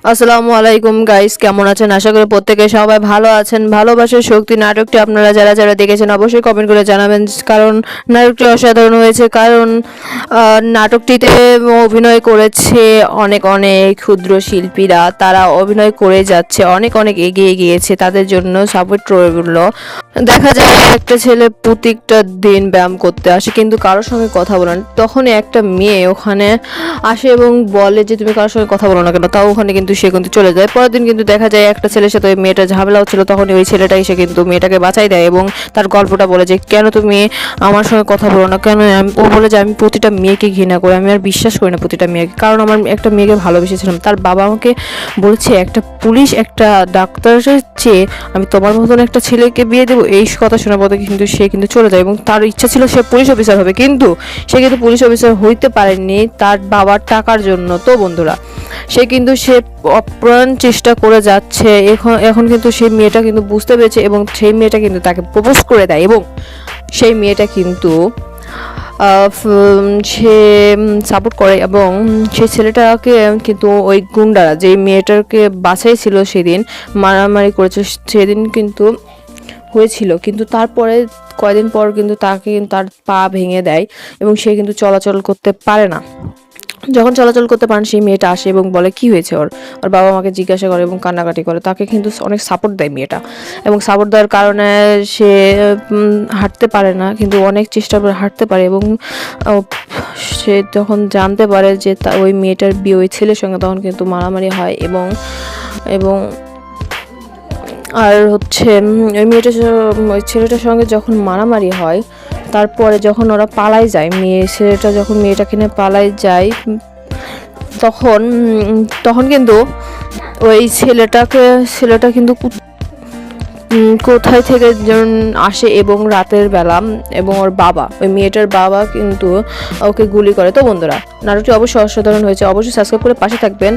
আসসালামু আলাইকুম গাইস, কেমন আছেন? আশা করি প্রত্যেকে সবাই ভালো আছেন। ভালোবাসার শক্তি নাটকটি আপনারা যারা যারা দেখেছেন অবশ্যই কমেন্ট করে জানাবেন, কারণ নাটকটি অসাধারণ হয়েছে। কারণ নাটকটিতে অভিনয় করেছে অনেক অনেক ক্ষুদ্র শিল্পীরা, তারা অভিনয় করে যাচ্ছে, অনেক অনেক এগিয়ে গিয়েছে, তাদের জন্য সাপোর্ট রইল। দেখা যায় একটা ছেলে প্রত্যেকটা দিন ব্যায়াম করতে আসে কিন্তু কারোর সঙ্গে কথা বলে না। তখনই একটা মেয়ে ওখানে আসে এবং বলে যে তুমি কারোর সঙ্গে কথা বলো না কেন, তাও ওখানে কিন্তু সে কিন্তু চলে যায়। পরের দিন কিন্তু দেখা যায় একটা ছেলের সাথে ওই মেয়েটা ঝামেলা হচ্ছিল, তখন ওই ছেলেটা এসে কিন্তু মেয়েটাকে বাঁচাই দেয় এবং তার গল্পটা বলে যে কেন তুমি আমার সঙ্গে কথা বলো না কেন। ও বলে যে আমি প্রতিটা মেয়েকে ঘৃণা করি, আমি আর বিশ্বাস করি না প্রতিটা মেয়েকে, কারণ আমার একটা মেয়েকে ভালোবেসেছিলাম। তার বাবা আমাকে বলছে একটা পুলিশ একটা ডাক্তারের চেয়ে আমি তোমার মতন একটা ছেলেকে বিয়ে দেবো। এই কথা শোনার পরে কিন্তু সে কিন্তু চলে যায় এবং তার ইচ্ছা ছিল সে পুলিশ অফিসার হবে, কিন্তু সে কিন্তু পুলিশ অফিসার হইতে পারেনি তার বাবার টাকার জন্য। তো বন্ধুরা, সে অপ্রাণ চেষ্টা করে যাচ্ছে। এখন এখন কিন্তু সেই মেয়েটা কিন্তু বুঝতে পেরেছে এবং সেই মেয়েটা কিন্তু তাকে প্রপোজ করে দেয় এবং সেই মেয়েটা কিন্তু সে সাপোর্ট করে এবং সেই ছেলেটাকে কিন্তু ওই গুন্ডারা যে মেয়েটাকে বাঁচাইছিল সেদিন মারামারি করেছে, সেদিন কিন্তু হয়েছিল। কিন্তু তারপরে কয়দিন পর কিন্তু তাকে তার পা ভেঙে দেয় এবং সে কিন্তু চলাচল করতে পারে না। যখন চলাচল করতে পারেন সেই মেয়েটা আসে এবং বলে কি হয়েছে ওর ওর বাবা মাকে জিজ্ঞাসা করে এবং কান্নাকাটি করে। তাকে কিন্তু অনেক সাপোর্ট দেয় মেয়েটা এবং সাপোর্ট দেওয়ার কারণে সে হাঁটতে পারে না, কিন্তু অনেক চেষ্টা করে হাঁটতে পারে এবং সে যখন জানতে পারে যে ওই মেয়েটার বিয়ে ওই ছেলের সঙ্গে, তখন কিন্তু মারামারি হয় এবং এবং আর হচ্ছে ওই মেয়েটার ওই ছেলেটার সঙ্গে যখন মারামারি হয়, তারপরে যখন ওরা পালাই যায়, ছেলেটা যখন মেয়েটাকে নিয়ে পালাই যায়, তখন তখন কিন্তু ওই ছেলেটা কিন্তু কোথায় থেকে আসে এবং রাতের বেলা এবং ওর বাবা ওই মেয়েটার বাবা কিন্তু ওকে গুলি করে। তো বন্ধুরা, নাটকটি অবশ্যই অসাধারণ হয়েছে, অবশ্যই সাবস্ক্রাইব করে পাশে থাকবেন।